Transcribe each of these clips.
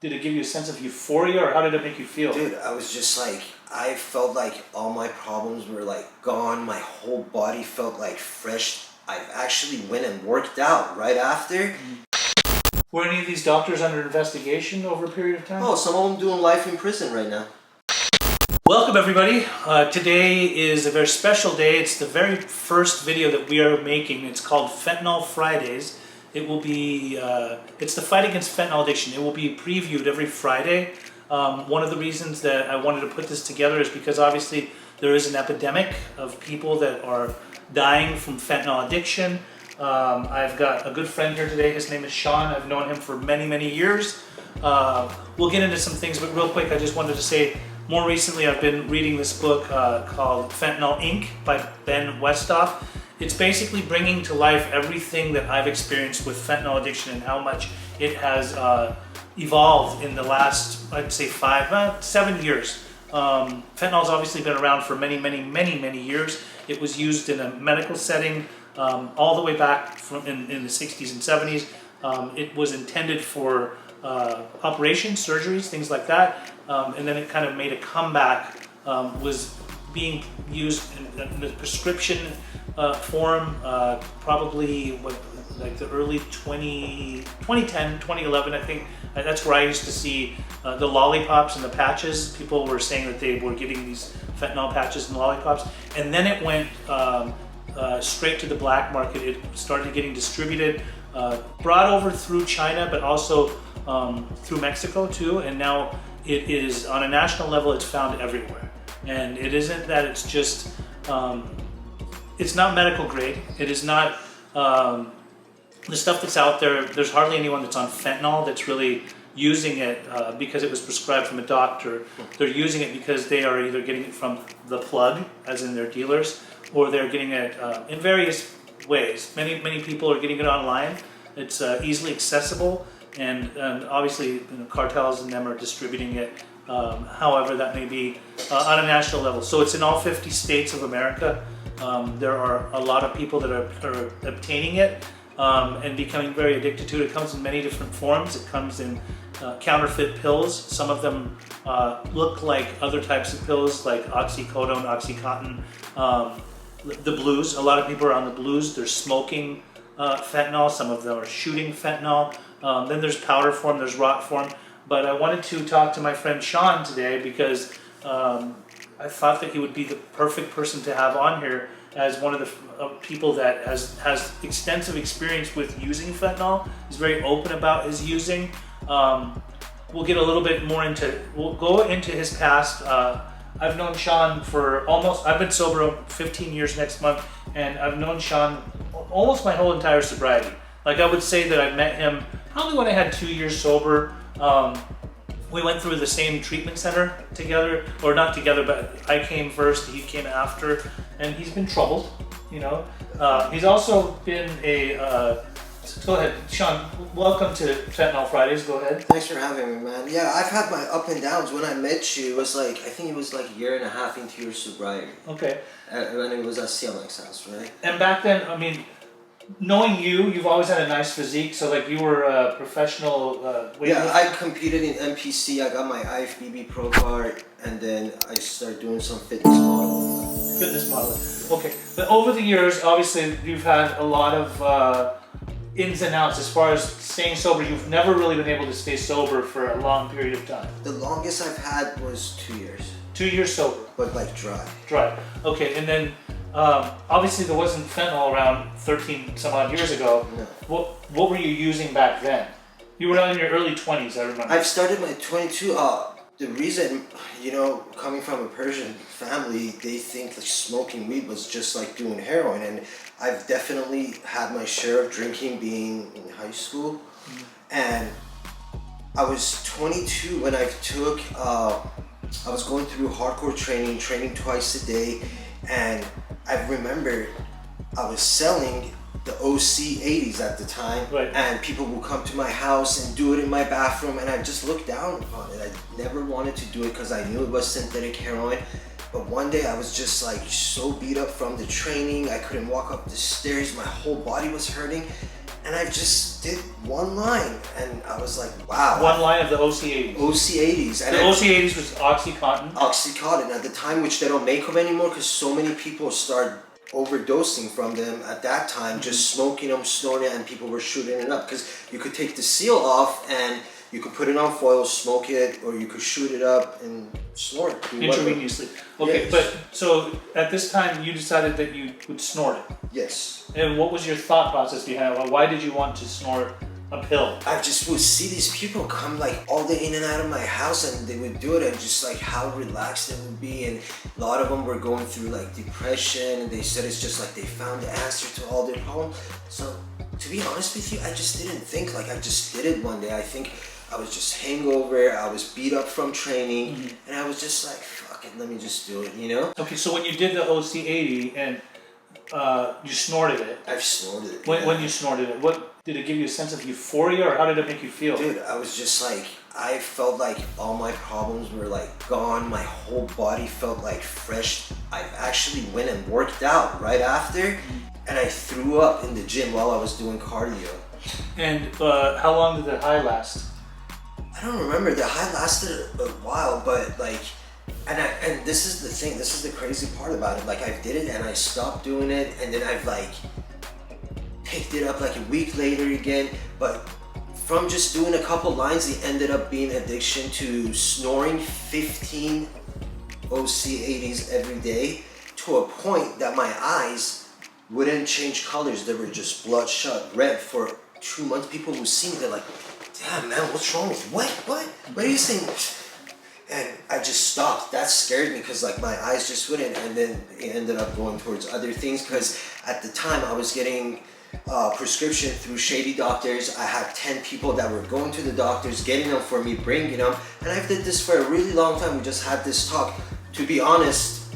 Did it give you a sense of euphoria, or how did it make you feel? Dude, I was just like, I felt like all my problems were like gone. My whole body felt like fresh. I actually went and worked out right after. Were any of these doctors under investigation over a period of time? Oh, some of them doing life in prison right now. Welcome everybody. Today is a very special day. It's the very first video that we are making. It's called Fentanyl Fridays. It will be, it's the fight against fentanyl addiction. It will be previewed every Friday. One of the reasons that I wanted to put this together is because obviously there is an epidemic of people that are dying from fentanyl addiction. I've got a good friend here today. His name is Sean. I've known him for many, many years. We'll get into some things, but real quick, I just wanted to say, more recently I've been reading this book called Fentanyl Inc. by Ben Westhoff. It's basically bringing to life everything that I've experienced with fentanyl addiction and how much it has evolved in the last, I'd say 7 years. Fentanyl's obviously been around for many, many, many, many years. It was used in a medical setting all the way back from in the 60s and 70s. It was intended for operations, surgeries, things like that. And then it kind of made a comeback, was being used in the prescription form, probably like the early 2010, 2011, I think. That's where I used to see the lollipops and the patches. People were saying that they were getting these fentanyl patches and lollipops. And then it went straight to the black market. It started getting distributed, brought over through China, but also through Mexico too. And now it is on a national level, it's found everywhere. And it isn't that it's just, it's not medical grade. It is not, the stuff that's out there, there's hardly anyone that's on fentanyl that's really using it because it was prescribed from a doctor. They're using it because they are either getting it from the plug, as in their dealers, or they're getting it in various ways. Many people are getting it online. It's easily accessible, and obviously cartels and them are distributing it however that may be on a national level. So it's in all 50 states of America. There are a lot of people that are obtaining it and becoming very addicted to it. It comes in many different forms. It comes in counterfeit pills. Some of them look like other types of pills like oxycodone, oxycontin, the blues. A lot of people are on the blues. They're smoking fentanyl. Some of them are shooting fentanyl. Then there's powder form, there's rock form. But I wanted to talk to my friend Sean today because I thought that he would be the perfect person to have on here as one of the people that has extensive experience with using fentanyl. He's very open about his using. We'll get a little bit more into, we'll go into his past. I've known Sean for I've been sober 15 years next month, and I've known Sean almost my whole entire sobriety. Like I would say that I met him probably when I had 2 years sober. We went through the same treatment center together, or not together, but I came first, he came after, and he's been troubled, you know. He's also been go ahead, Sean, welcome to Fentanyl Fridays, go ahead. Thanks for having me, man. Yeah, I've had my up and downs. When I met you, it was like, I think it was like a year and a half into your sobriety. Okay. When it was at CLX house, right? And back then, I mean, knowing you've always had a nice physique, so like you were a professional weightlifter. Yeah, I competed in NPC, I got my IFBB pro card, and then I started doing some fitness modeling. Fitness modeling, okay. But over the years, obviously, you've had a lot of ins and outs as far as staying sober. You've never really been able to stay sober for a long period of time. The longest I've had was 2 years. 2 years sober? But like dry. Dry, okay, and then obviously there wasn't fentanyl around 13 some odd years ago. No. What were you using back then? You were in your early 20s, I remember. I've started my 22. The reason, you know, coming from a Persian family, they think that smoking weed was just like doing heroin, and I've definitely had my share of drinking being in high school. Mm-hmm. And I was 22 when I took, I was going through hardcore training twice a day, and I remember I was selling the OC 80s at the time, right. And people would come to my house and do it in my bathroom, and I just looked down upon it. I never wanted to do it because I knew it was synthetic heroin. But one day I was just like so beat up from the training, I couldn't walk up the stairs, my whole body was hurting, and I just did one line, and I was like, wow. One line of the OC80s. OC80s. And The OC80s was Oxycontin. Oxycontin at the time, which they don't make them anymore because so many people start overdosing from them at that time, just smoking them, snorting it, and people were shooting it up because you could take the seal off and you could put it on foil, smoke it, or you could shoot it up and snort it. Intravenously. Okay, Yes. but so at this time you decided that you would snort it. Yes. And what was your thought process behind it? Why did you want to snort a pill? I just would see these people come like all day in and out of my house, and they would do it, and just like how relaxed it would be. And a lot of them were going through like depression, and they said it's just like they found the answer to all their problems. So to be honest with you, I just didn't think, like, I just did it one day. I think I was just hangover, I was beat up from training, and I was just like, fuck it, let me just do it, you know? Okay, so when you did the OC80 and you snorted it. I've snorted it. When you snorted it, what did it give you a sense of euphoria, or how did it make you feel? Dude, I was just like, I felt like all my problems were like gone. My whole body felt like fresh. I actually went and worked out right after, and I threw up in the gym while I was doing cardio. And how long did the high last? I don't remember. The high lasted a while, but like, and this is the thing. This is the crazy part about it. Like, I did it and I stopped doing it, and then I've like picked it up like a week later again. But from just doing a couple lines, it ended up being addiction to snoring 15 OC80s every day, to a point that my eyes wouldn't change colors. They were just bloodshot red for 2 months. People who see me, they're like, damn man, what's wrong with you? What are you saying? And I just stopped. That scared me because like my eyes just wouldn't, and then it ended up going towards other things because at the time I was getting prescription through shady doctors. I had 10 people that were going to the doctors, getting them for me, bringing them, and I've did this for a really long time. We just had this talk, to be honest,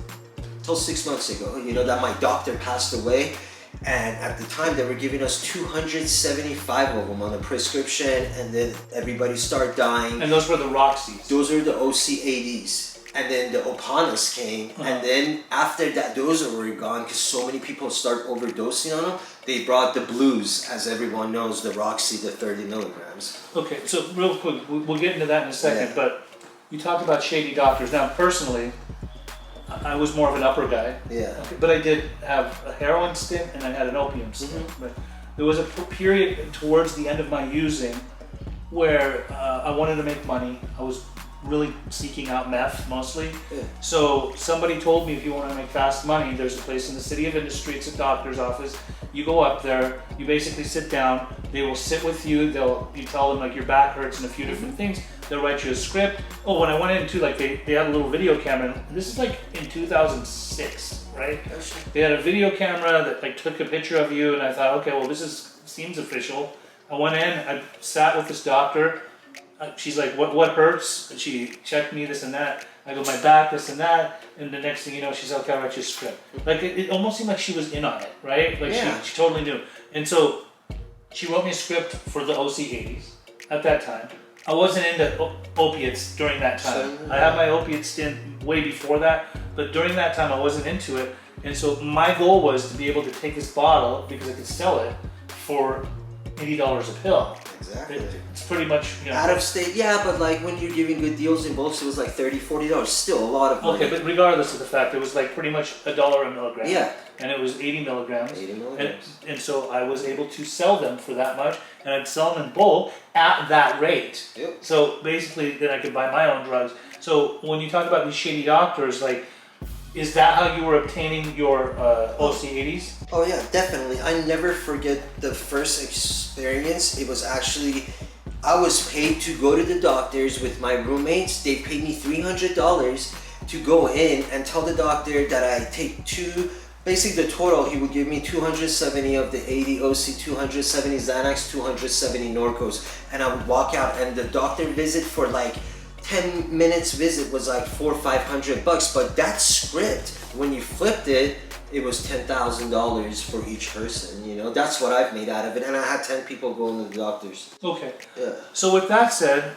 till 6 months ago, you know, that my doctor passed away. And at the time they were giving us 275 of them on a prescription, and then everybody started dying. And those were the Roxys. Those are the OC80s. And then the Opanas came, and then after that, those were gone because so many people start overdosing on them. They brought the blues, as everyone knows, the Roxy, the 30 milligrams. Okay, so real quick, we'll get into that in a second, Yeah. but you talked about shady doctors. Now, personally, I was more of an upper guy. Yeah. Okay, but I did have a heroin stint and I had an opium stint. But there was a period towards the end of my using where I wanted to make money. I was really seeking out meth mostly. Yeah. So somebody told me, if you want to make fast money, there's a place in the City of Industry. It's a doctor's office. You go up there, you basically sit down, they will sit with you, you tell them like your back hurts and a few different things. They'll write you a script. Oh, when I went in too, like they had a little video camera. This is like in 2006, right? They had a video camera that like took a picture of you, and I thought, okay, well seems official. I went in, I sat with this doctor. She's like, what hurts? And she checked me, this and that. I go, my back, this and that. And the next thing you know, she's like, okay, I'll write you a script. Like, it almost seemed like she was in on it, right? Like, Yeah. she totally knew. And so, she wrote me a script for the OC80s at that time. I wasn't into opiates during that time. I had my opiate stint way before that, but during that time, I wasn't into it. And so, my goal was to be able to take this bottle, because I could sell it, for $80 a pill. Exactly. It's pretty much, you know. Out of state, yeah, but like when you're giving good deals in bulks, it was like $30, $40. Still a lot of money. Okay, but regardless of the fact, it was like pretty much $1 a milligram. Yeah. And it was 80 milligrams. 80 milligrams. And so I was able to sell them for that much, and I'd sell them in bulk at that rate. Yep. So basically, then I could buy my own drugs. So when you talk about these shady doctors, like, is that how you were obtaining your OC80s? Oh yeah, definitely. I never forget the first experience. It was actually, I was paid to go to the doctors with my roommates. They paid me $300 to go in and tell the doctor that I take basically the total, he would give me 270 of the 80 OC, 270 Xanax, 270 Norcos. And I would walk out, and the doctor visit for like 10 minutes visit was like $400 or $500, but that script, when you flipped it, it was $10,000 for each person, you know? That's what I've made out of it, and I had 10 people going to the doctors. Okay. Yeah. So with that said,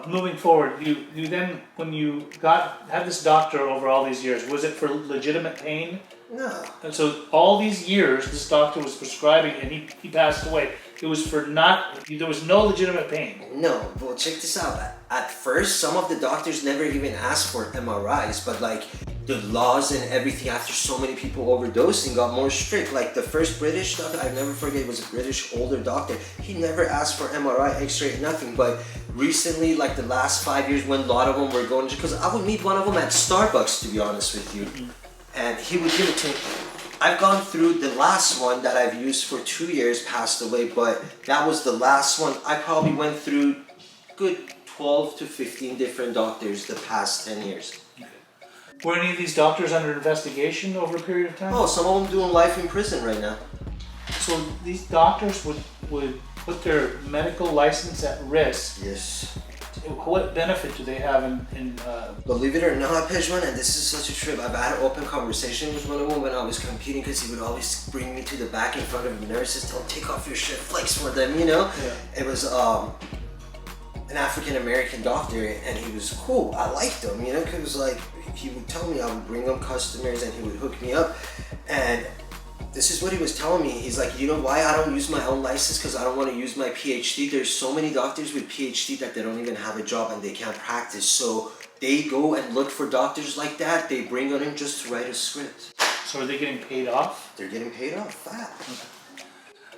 moving forward, you then, when you had this doctor over all these years, was it for legitimate pain? No. And so all these years, this doctor was prescribing, and he passed away. it was for not, there was no legitimate pain. No, well, check this out. At first, some of the doctors never even asked for MRIs, but like the laws and everything after so many people overdosing got more strict. Like the first British doctor, I never forget, was a British older doctor. He never asked for MRI, X-ray, nothing. But recently, like the last 5 years, when a lot of them were going, because I would meet one of them at Starbucks, to be honest with you, and he would give it to me. I've gone through the last one that I've used for 2 years, passed away, but that was the last one. I probably went through good 12 to 15 different doctors the past 10 years. Were any of these doctors under investigation over a period of time? Oh, some of them doing life in prison right now. So these doctors would put their medical license at risk. Yes. What benefit do they have in Believe it or not, Pejman, and this is such a trip, I've had an open conversation with one of them when I was competing, because he would always bring me to the back in front of the nurses, tell them, take off your shirt, flex for them, you know? Yeah. It was an African-American doctor, and he was cool. I liked him, you know, because like, he would tell me, I would bring him customers and he would hook me up. And this is what he was telling me. He's like, you know why I don't use my own license? Because I don't want to use my PhD. There's so many doctors with PhD that they don't even have a job and they can't practice. So they go and look for doctors like that. They bring them in just to write a script. So are they getting paid off? They're getting paid off, fat.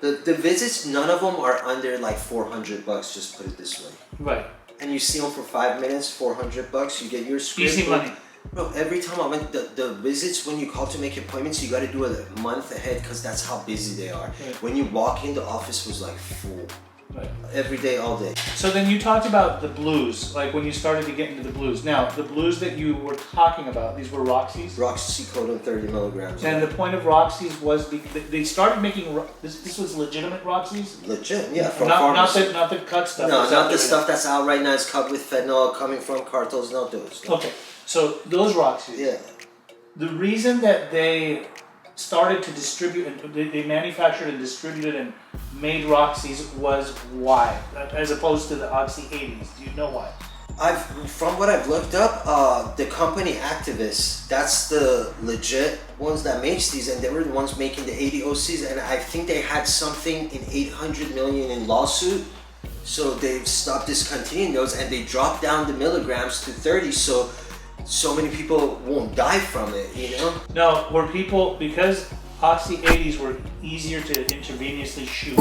Okay. The visits, none of them are under like $400, just put it this way. Right. And you see them for 5 minutes, $400, you get your script. Easy money. Bro, every time I went, the visits, when you call to make appointments, you got to do it a month ahead, because that's how busy they are. Right. When you walk in, the office was like full. Right. Every day, all day. So then you talked about the blues, like when you started to get into the blues. Now, the blues that you were talking about, these were Roxy's? Roxycodone 30 milligrams. And the point of Roxy's was they started making, this was legitimate Roxy's? Legit, yeah. From not the cut stuff. No, not the stuff that's out right now. It's cut with fentanyl, coming from cartels, not those. No. Okay, so those Roxy's. Yeah. The reason that they started to distribute, and they manufactured and distributed and made Roxy's was why, as opposed to the Oxy 80s. Do you know why? From what I've looked up, the company Activists, that's the legit ones that makes these, and they were the ones making the 80 OCs, and I think they had something in 800 million in lawsuit, so they've stopped discontinuing those, and they dropped down the milligrams to 30, so many people won't die from it, you know? No, were people, because Oxy 80s were easier to intravenously shoot,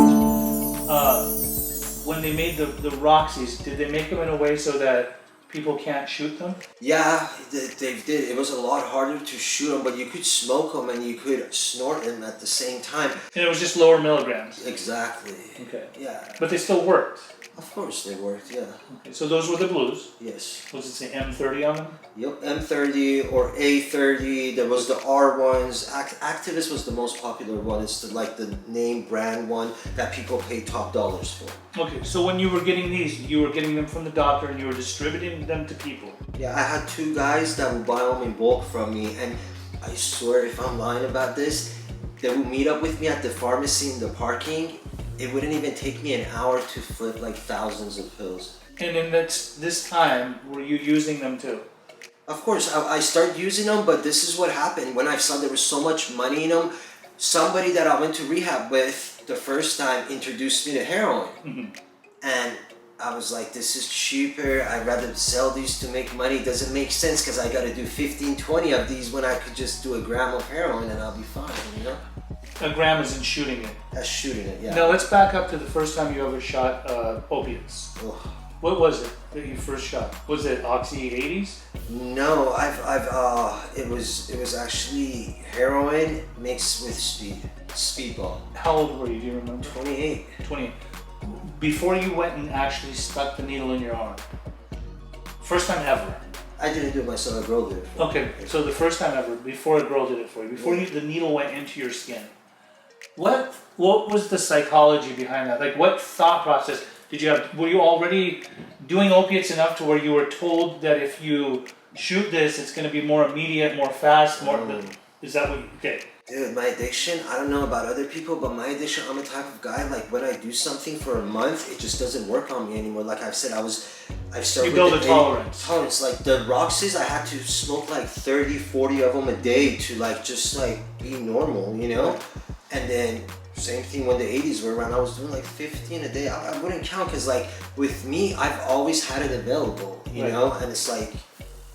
when they made the Roxy's, did they make them in a way so that people can't shoot them? Yeah, they did. It was a lot harder to shoot them, but you could smoke them and you could snort them at the same time. And it was just lower milligrams? Exactly. Okay. Yeah. But they still worked? Of course they worked, yeah. Okay, so those were the blues? Yes. Was it say M30 on them? Yep, M30 or A30. There was the R ones. Activist was the most popular one. It's like the name brand one that people pay top dollars for. Okay, so when you were getting these, you were getting them from the doctor and you were distributing them to people? Yeah, I had 2 guys that would buy them in bulk from me, and I swear if I'm lying about this, they would meet up with me at the pharmacy in the parking. It wouldn't even take me an hour to flip like thousands of pills. And in this time, were you using them too? Of course, I started using them, but this is what happened. When I saw there was so much money in them, somebody that I went to rehab with the first time introduced me to heroin. Mm-hmm. And I was like, this is cheaper. I'd rather sell these to make money. It doesn't make sense because I got to do 15, 20 of these when I could just do a gram of heroin and I'll be fine, you know? A gram isn't shooting it. That's shooting it, yeah. Now let's back up to the first time you ever shot opiates. Ugh. What was it that you first shot? Was it Oxy 80s? No, it was actually heroin mixed with speedball. How old were you? Do you remember? 28. 28. Before you went and actually stuck the needle in your arm. First time ever. I didn't do it myself, a girl did it for me. Okay, so the first time ever, before a girl did it for you, before the needle went into your skin. What was the psychology behind that? Like, what thought process did you have? Were you already doing opiates enough to where you were told that if you shoot this, it's going to be more immediate, more fast, more... Is that what you... Okay. Dude, my addiction, I don't know about other people, but my addiction, I'm a type of guy, like when I do something for a month, it just doesn't work on me anymore. Like I've said, I started you build a tolerance. Tolerance. Like the Roxys, I had to smoke like 30, 40 of them a day to like just like be normal, you know? And then same thing when the 80s were around. I was doing like 15 a day. I wouldn't count because like with me, I've always had it available, you know, and it's like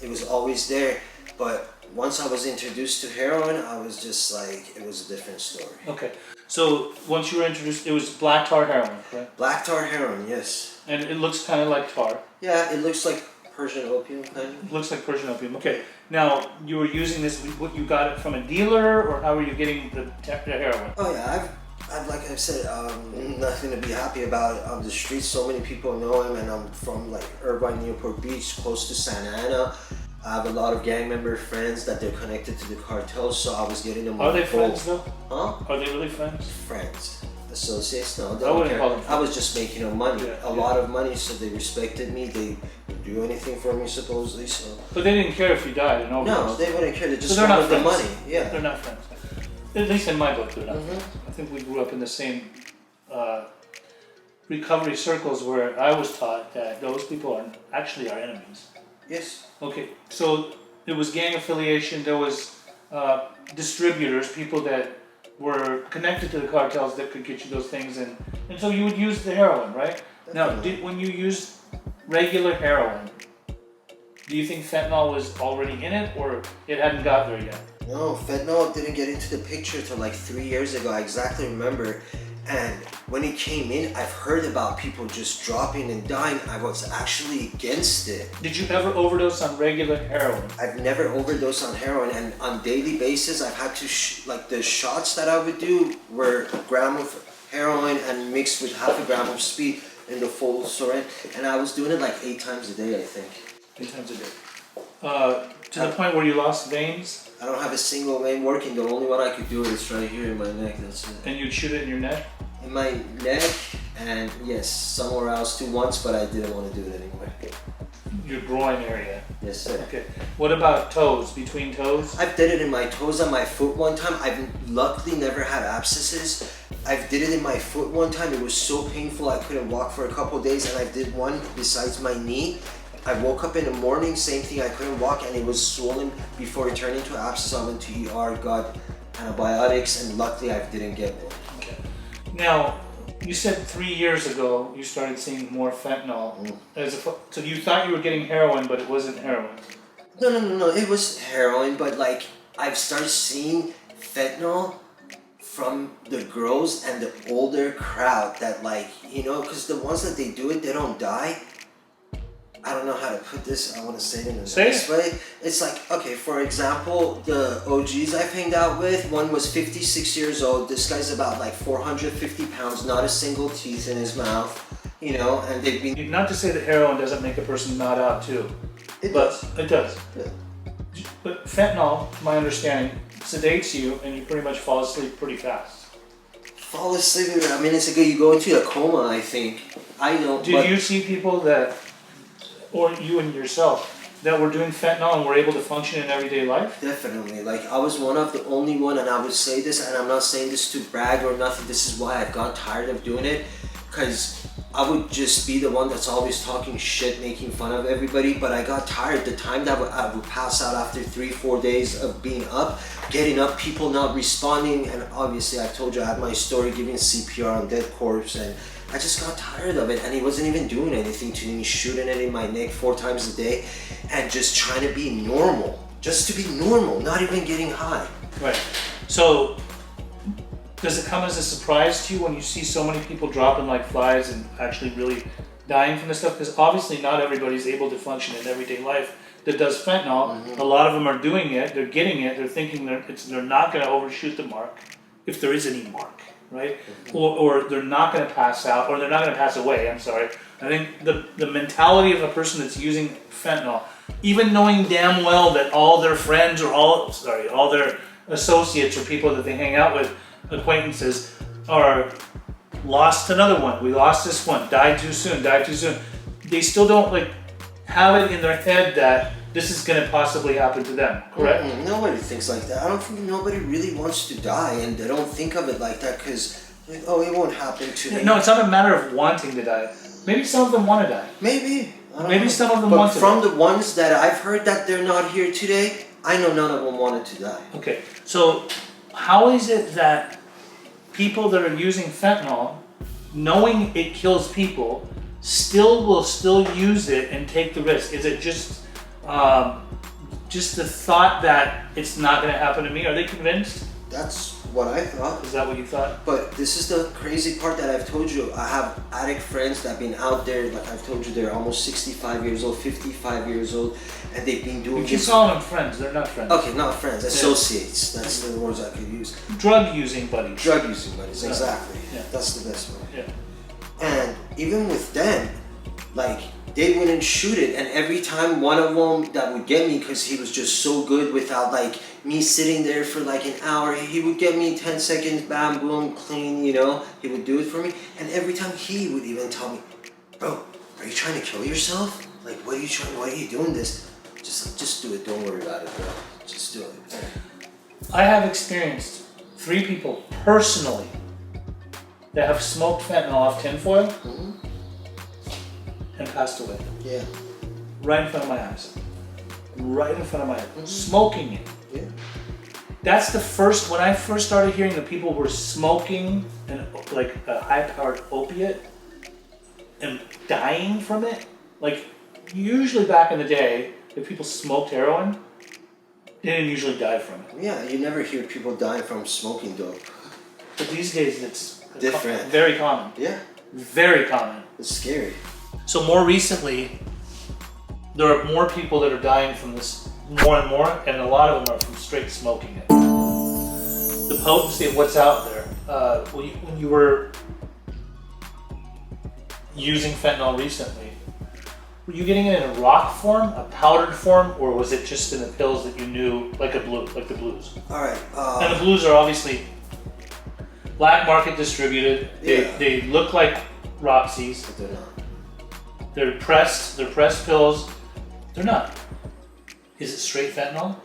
it was always there. But once I was introduced to heroin, I was just like, it was a different story. Okay. So once you were introduced, it was black tar heroin, correct? Black tar heroin, yes. And it looks kind of like tar. Yeah, it looks like Persian opium kind of. It looks like Persian opium. Okay. Now, you were using this, what, you got it from a dealer, or how were you getting the heroin? Oh yeah, I've like I said, nothing to be happy about on the streets. So many people know him, and I'm from like Irvine, Newport Beach, close to Santa Ana. I have a lot of gang member friends that they're connected to the cartels, so I was getting them. Are they friends though? Huh? Are they really friends? Friends. Associates? No, they I don't wouldn't care. call them friends. I was just making them money. Yeah, a lot of money, so they respected me. They would do anything for me, supposedly, so. But they didn't care if you died in overdose. No, they wouldn't care. They just So they're not wanted the friends. money. Yeah. They're not friends. At least in my book, they're not friends. I think we grew up in the same recovery circles where I was taught that those people are actually our enemies. Yes. Okay, so there was gang affiliation, there was distributors, people that were connected to the cartels that could get you those things, and so you would use the heroin, right? Now, when you used regular heroin, do you think fentanyl was already in it, or it hadn't got there yet? No, fentanyl didn't get into the picture till like 3 years ago. I exactly remember. And when it came in, I've heard about people just dropping and dying. I was actually against it. Did you ever overdose on regular heroin? I've never overdosed on heroin, and on daily basis, I've had to, like the shots that I would do were a gram of heroin and mixed with half a gram of speed in the full syringe. And I was doing it like 8 times a day, I think. 8 times a day. To the point where you lost veins? I don't have a single vein working. The only one I could do is right here in my neck. That's it. And you'd shoot it in your neck? In my neck, and yes, somewhere else too once, but I didn't want to do it anymore. Your groin area? Yes, sir. Okay. What about toes? Between toes? I've did it in my toes on my foot one time. I've luckily never had abscesses. I've did it in my foot one time. It was so painful I couldn't walk for a couple of days, and I did one besides my knee. I woke up in the morning, same thing, I couldn't walk, and it was swollen before it turned into abscess. I went to ER, got antibiotics, and luckily I didn't get one. Okay. Now, you said 3 years ago you started seeing more fentanyl. So you thought you were getting heroin, but it wasn't heroin. No, it was heroin, but like, I've started seeing fentanyl from the girls and the older crowd that like, you know, because the ones that they do it, they don't die. I don't know how to put this. I want to say it in a nice way. It's like, okay, for example, the OGs I've hanged out with, one was 56 years old. This guy's about like 450 pounds, not a single teeth in his mouth, you know, and they've been... Not to say that heroin doesn't make a person nod out too. It does. It does. Yeah. But fentanyl, to my understanding, sedates you and you pretty much fall asleep pretty fast. Fall asleep, I mean, it's a good, you go into a coma, I think. I know, Did you see people that, or you and yourself, that were doing fentanyl and were able to function in everyday life? Definitely. Like, I was one of the only one, and I would say this, and I'm not saying this to brag or nothing. This is why I've got tired of doing it, because I would just be the one that's always talking shit, making fun of everybody, but I got tired. The time that I would pass out after 3-4 days of being up, getting up, people not responding, and obviously I told you I had my story giving CPR on dead corpse, and I just got tired of it, and he wasn't even doing anything to me, shooting it in my neck 4 times a day, and just trying to be normal. Just to be normal, not even getting high. Right. So, does it come as a surprise to you when you see so many people dropping like flies and actually really dying from this stuff? Because obviously not everybody's able to function in everyday life that does fentanyl. A lot of them are doing it, they're getting it, they're thinking they're not going to overshoot the mark, if there is any mark. Right? Or they're not going to pass out, or they're not going to pass away, I'm sorry. I think the mentality of a person that's using fentanyl, even knowing damn well that all their friends or all their associates or people that they hang out with, acquaintances, are lost another one. We lost this one, died too soon. They still don't like have it in their head that this is going to possibly happen to them, correct? Nobody thinks like that. I don't think nobody really wants to die, and they don't think of it like that because, like, oh, it won't happen to me. No, it's not a matter of wanting to die. Maybe some of them want to die. Maybe. Maybe some of them want to die. But from the ones that I've heard that they're not here today, I know none of them wanted to die. Okay, so how is it that people that are using fentanyl, knowing it kills people, will still use it and take the risk? Is it just the thought that it's not going to happen to me? Are they convinced? That's what I thought. Is that what you thought? But this is the crazy part that I've told you. I have addict friends that have been out there, like I've told you, they're almost 65 years old, 55 years old, and they've been doing You call them friends, they're not friends. Okay, not friends, associates. That's the words I could use. Drug using buddies. Drug using buddies, exactly. Yeah. That's the best word. Yeah. And even with them, like, they wouldn't shoot it, and every time one of them that would get me, because he was just so good without like me sitting there for like an hour, he would get me 10 seconds, bam, boom, clean, you know, he would do it for me. And every time he would even tell me, bro, are you trying to kill yourself? Like, why are you doing this? Just do it, don't worry about it, bro. Just do it. I have experienced 3 people personally that have smoked fentanyl off tinfoil and passed away. Yeah. Right in front of my eyes. Right in front of my eyes. Smoking it. Yeah. That's when I first started hearing that people were smoking like a high-powered opiate and dying from it. Like, usually back in the day, if people smoked heroin, they didn't usually die from it. Yeah, you never hear people dying from smoking dope. But these days, it's different. Very common. Yeah. Very common. It's scary. So more recently, there are more people that are dying from this more and more, and a lot of them are from straight smoking it. The potency of what's out there. When you were using fentanyl recently, were you getting it in a rock form, a powdered form, or was it just in the pills that you knew, like the blues? All right. And the blues are obviously black market distributed. Yeah. They look like Roxy's. But they're not. They're pressed pills. They're not. Is it straight fentanyl?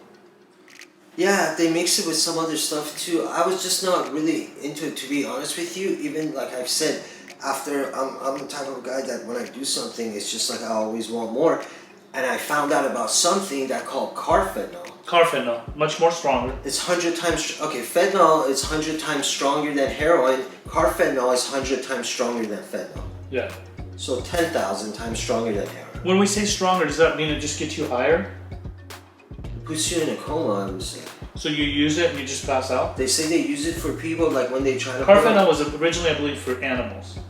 Yeah, they mix it with some other stuff too. I was just not really into it, to be honest with you. Even like I've said, after I'm the type of guy that when I do something, it's just like I always want more. And I found out about something that called carfentanil. Carfentanil, much more stronger. It's 100 times, okay, fentanyl is 100 times stronger than heroin. Carfentanil is 100 times stronger than fentanyl. Yeah. So 10,000 times stronger than heroin. When we say stronger, does that mean it just gets you higher? It puts you in a coma, I would say. So you use it and you just pass out? They say they use it for people like when they try to... Carfentanil was originally, I believe, for animals.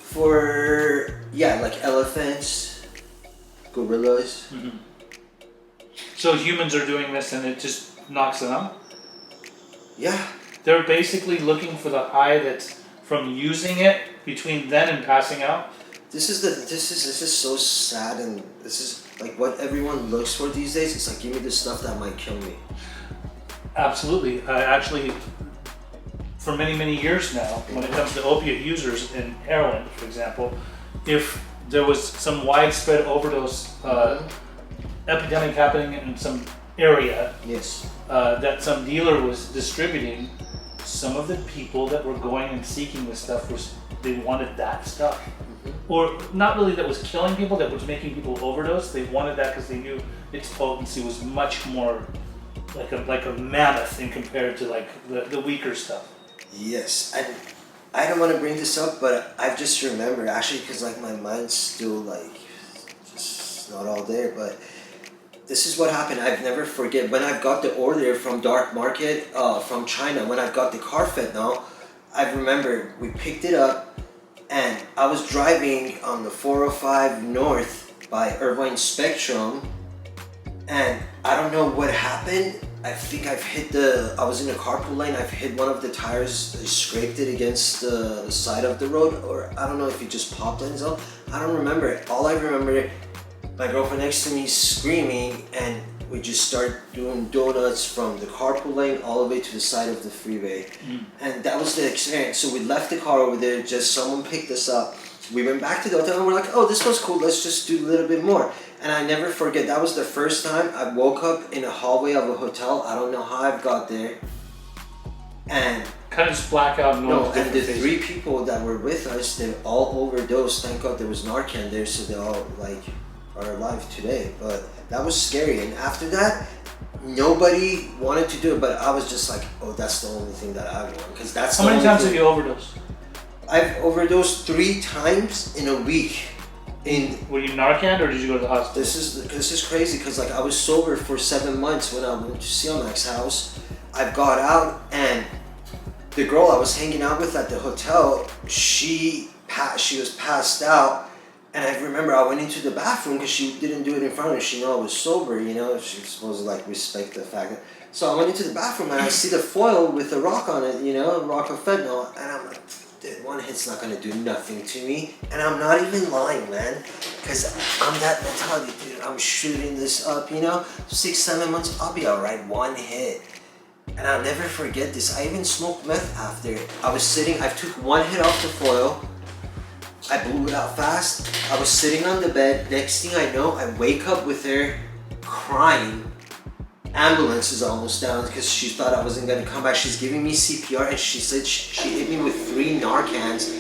For, yeah, like elephants, gorillas. Mm-hmm. So humans are doing this and it just knocks them out? Yeah. They're basically looking for the high that's from using it between then and passing out? This is so sad, and this is like what everyone looks for these days. It's like, give me the stuff that might kill me. Absolutely. Actually, for many, many years now, when it comes to opiate users in heroin, for example, if there was some widespread overdose epidemic happening in some area, yes, that some dealer was distributing, some of the people that were going and seeking this stuff they wanted that stuff. Or not really that was killing people, that was making people overdose. They wanted that because they knew its potency was much more like a mammoth in compared to like the weaker stuff. Yes, and I don't want to bring this up, but I've just remembered actually, because like my mind's still like just not all there. But this is what happened. I've never forget when I got the order from dark market from China. When I got the carfentanil, I remember we picked it up. And I was driving on the 405 North by Irvine Spectrum, and I don't know what happened. I think I was in a carpool lane, I've hit one of the tires, I scraped it against the side of the road, or I don't know if it just popped on itself. I don't remember it. All I remember, my girlfriend next to me screaming, and we just start doing donuts from the carpool lane all the way to the side of the freeway. And that was the experience. So we left the car over there, just someone picked us up. We went back to the hotel and we're like, oh, this was cool, let's just do a little bit more. And I never forget, that was the first time I woke up in a hallway of a hotel. I don't know how I got there. And kind of just blackout. No, and the 3 people that were with us, they all overdosed. Thank God there was Narcan there, so they all like are alive today. But that was scary. And after that, nobody wanted to do it, but I was just like, oh, that's the only thing that I want, because that's How the many only times thing. have you overdosed? I've overdosed 3 times in a week. Were you Narcan or did you go to the hospital? This is crazy, because like I was sober for 7 months when I went to Siamac's house. I got out, and the girl I was hanging out with at the hotel, she was passed out. And I remember I went into the bathroom because she didn't do it in front of me. She knew I was sober, you know. She was supposed to like respect the fact that. So I went into the bathroom and I see the foil with a rock on it, you know, a rock of fentanyl, and I'm like, dude, one hit's not gonna do nothing to me. And I'm not even lying, man, because I'm that mentality, dude. I'm shooting this up, you know. 6-7 months, I'll be alright. One hit. And I'll never forget this. I even smoked meth after. I was sitting. I took 1 hit off the foil. I blew it out fast. I was sitting on the bed. Next thing I know, I wake up with her crying. Ambulance is almost down because she thought I wasn't gonna come back. She's giving me CPR, and she said she hit me with 3 Narcans,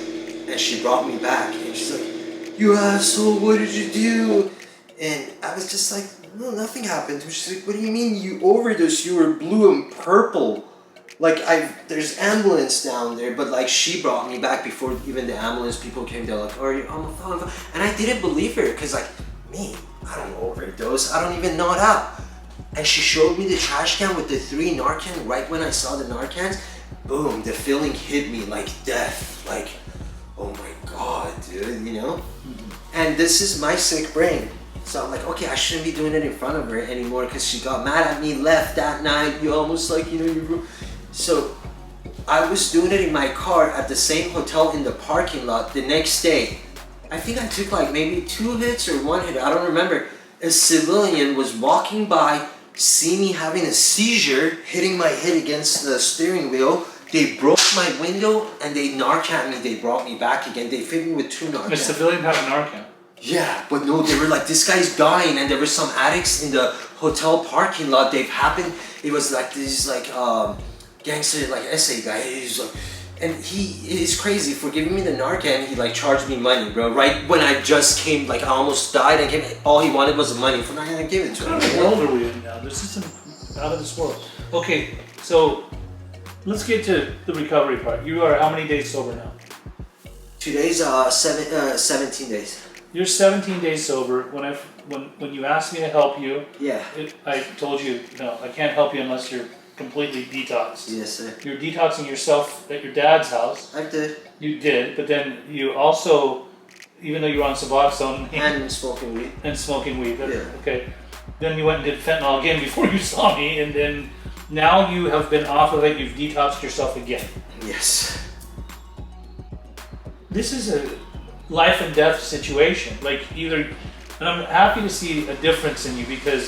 and she brought me back. And she's like, "You asshole! What did you do?" And I was just like, "No, nothing happened." She's like, "What do you mean you overdosed? You were blue and purple." Like there's ambulance down there, but like she brought me back before even the ambulance people came. They're like, "Oh, you're on the phone," and I didn't believe her because like me, I don't overdose. I don't even nod out. And she showed me the trash can with the 3 Narcan. Right when I saw the Narcans, boom, the feeling hit me like death. Like, oh my god, dude, you know. And this is my sick brain. So I'm like, okay, I shouldn't be doing it in front of her anymore because she got mad at me, left that night. You almost like, you know, you. So I was doing it in my car at the same hotel in the parking lot the next day. I think I took like maybe 2 hits or 1 hit, I don't remember. A civilian was walking by, see me having a seizure, hitting my head against the steering wheel. They broke my window and they Narcan me. They brought me back again. They fit me with 2 Narcan. A civilian had a Narcan. Yeah, but no, they were like, this guy's dying, and there were some addicts in the hotel parking lot. They've happened. It was like this like gangster like essay guy. He's like, and he is crazy for giving me the Narcan. He like charged me money, bro. Right when I just came, like I almost died, and came. All he wanted was the money. For not gonna give it to him. What kind of world are we in now? This isn't out of this world. Okay, so let's get to the recovery part. You are how many days sober now? Today's 17 days. You're 17 days sober. When you asked me to help you, Yeah. I told you, no, I can't help you unless you're completely detoxed. Yes, sir. You're detoxing yourself at your dad's house. I did. You did, but then you also, even though you were on Suboxone And smoking weed. and smoking weed, Yeah. okay, then you went and did fentanyl again before you saw me, and then now you have been off of it. You've detoxed yourself again. Yes. This is a life and death situation. Like either, and I'm happy to see a difference in you because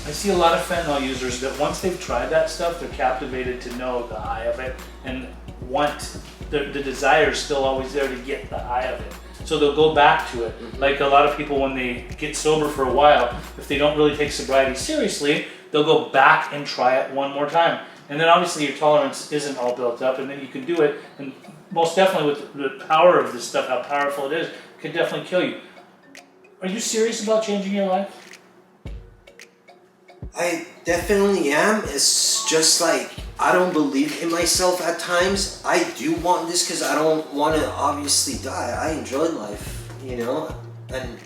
I see a lot of fentanyl users that once they've tried that stuff, they're captivated to know the high of it and want the desire is still always there to get the high of it. So they'll go back to it. Like a lot of people when they get sober for a while, if they don't really take sobriety seriously, they'll go back and try it one more time. And then obviously your tolerance isn't all built up, and then you can do it. And most definitely with the power of this stuff, how powerful it is, it could definitely kill you. Are you serious about changing your life? I definitely am. It's just like I don't believe in myself at times. I do want this because I don't want to obviously die. I enjoy life, you know, and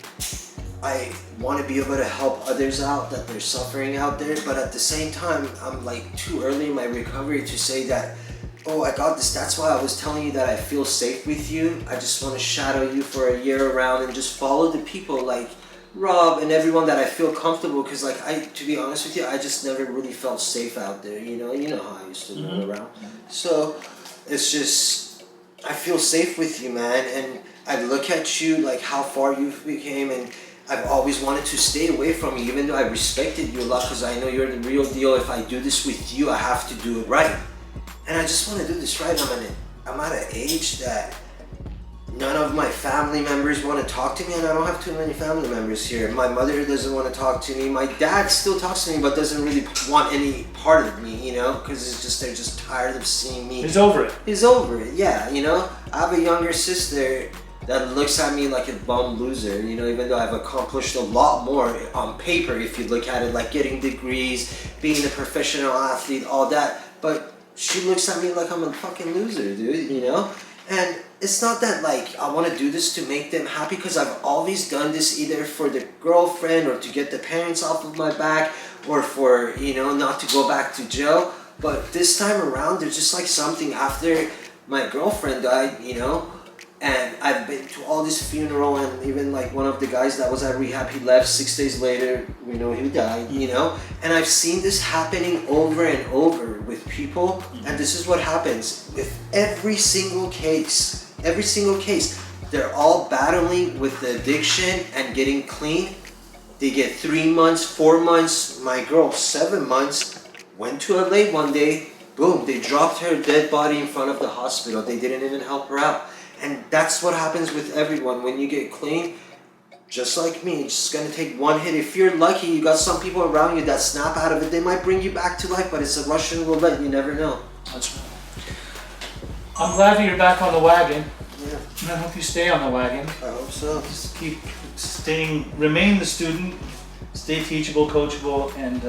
I want to be able to help others out that they're suffering out there. But at the same time, I'm like too early in my recovery to say that, oh, I got this. That's why I was telling you that I feel safe with you. I just want to shadow you for a year around and just follow the people like Rob and everyone that I feel comfortable, because like to be honest with you, I just never really felt safe out there, you know how I used to run around. So it's just, I feel safe with you, man, and I look at you like how far you became, and I've always wanted to stay away from you, even though I respected you a lot because I know you're the real deal. If I do this with you, I have to do it right, and I just want to do this right. I'm at an age that none of my family members want to talk to me, and I don't have too many family members here. My mother doesn't want to talk to me. My dad still talks to me, but doesn't really want any part of me, you know, because it's just they're just tired of seeing me. He's over it. He's over it, yeah, you know. I have a younger sister. that looks at me like a bum loser, you know, even though I've accomplished a lot more on paper if you look at it, like getting degrees, being a professional athlete, all that. But she looks at me like I'm a fucking loser, dude, you know? And it's not that like I want to do this to make them happy, because I've always done this either for the girlfriend or to get the parents off of my back, or for, you know, not to go back to jail. But this time around, there's just like something after my girlfriend died, you know, and I've been to all this funeral, and even like one of the guys that was at rehab, he left 6 days later, you know, he died, you know, and I've seen this happening over and over with people, and this is what happens with every single case. Every single case, they're all battling with the addiction and getting clean. They get 3 months, 4 months. My girl, 7 months, went to LA one day, boom, they dropped her dead body in front of the hospital. They didn't even help her out. And that's what happens with everyone. When you get clean, just like me, it's just gonna take one hit. If you're lucky, you got some people around you that snap out of it. They might bring you back to life, but it's a Russian roulette. You never know. That's right. I'm glad that you're back on the wagon. Yeah, And I hope you stay on the wagon. I hope so. Just keep remain the student, stay teachable, coachable, and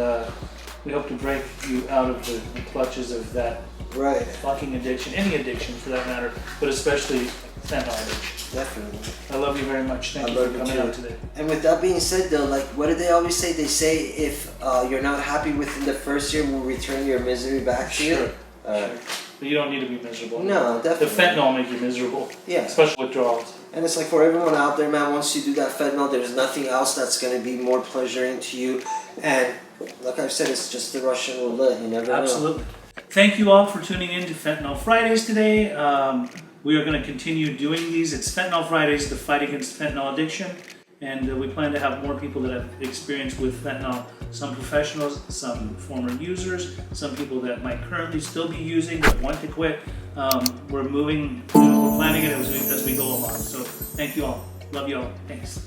we hope to break you out of the clutches of that Right. fucking addiction, any addiction for that matter, but especially fentanyl addiction. Definitely. I love you very much. Thank I you love for you coming too. out today. And with that being said, though, like, what do they always say? They say if you're not happy within the first year, we'll return your misery back to you. Sure. But you don't need to be miserable. No, The definitely. fentanyl will make you miserable, Yeah. especially withdrawals. And it's like for everyone out there, man, once you do that fentanyl, there's nothing else that's going to be more pleasuring to you. And like I've said, it's just the Russian roulette. You never know. Absolutely. Thank you all for tuning in to Fentanyl Fridays today. We are going to continue doing these. It's Fentanyl Fridays, the fight against fentanyl addiction. And we plan to have more people that have experience with fentanyl. Some professionals, some former users, some people that might currently still be using but want to quit. We're planning it as we go along. So thank you all. Love you all. Thanks.